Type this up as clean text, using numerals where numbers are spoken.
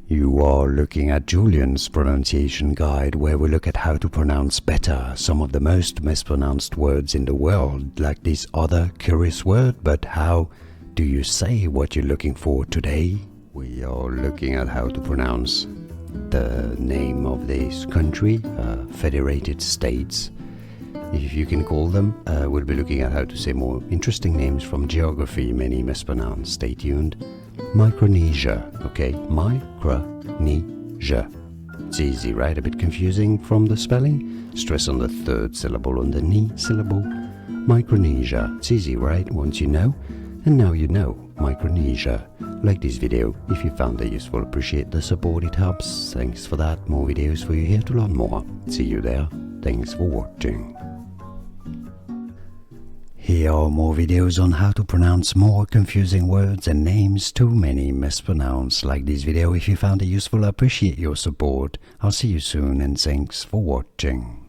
You are looking at Julian's pronunciation guide, where we look at how to pronounce better some of the most mispronounced words in the world, like this other curious word. But how do you say what you're looking for today? We are looking at how to pronounce the name of this country, Federated States, if you can call them. We'll be looking at how to say more interesting names from geography, many mispronounced. Stay tuned. Micronesia, okay? Micronesia. It's easy, right? A bit confusing from the spelling. Stress on the third syllable on the ni syllable. Micronesia. It's easy, right? Once you know. And now you know. Micronesia. Like this video if you found it useful. Appreciate the support, it helps. Thanks for that. More videos for you here to learn more. See you there. Thanks for watching. Here are more videos on how to pronounce more confusing words and names too many mispronounced. Like this video if you found it useful. I appreciate your support. I'll see you soon and thanks for watching.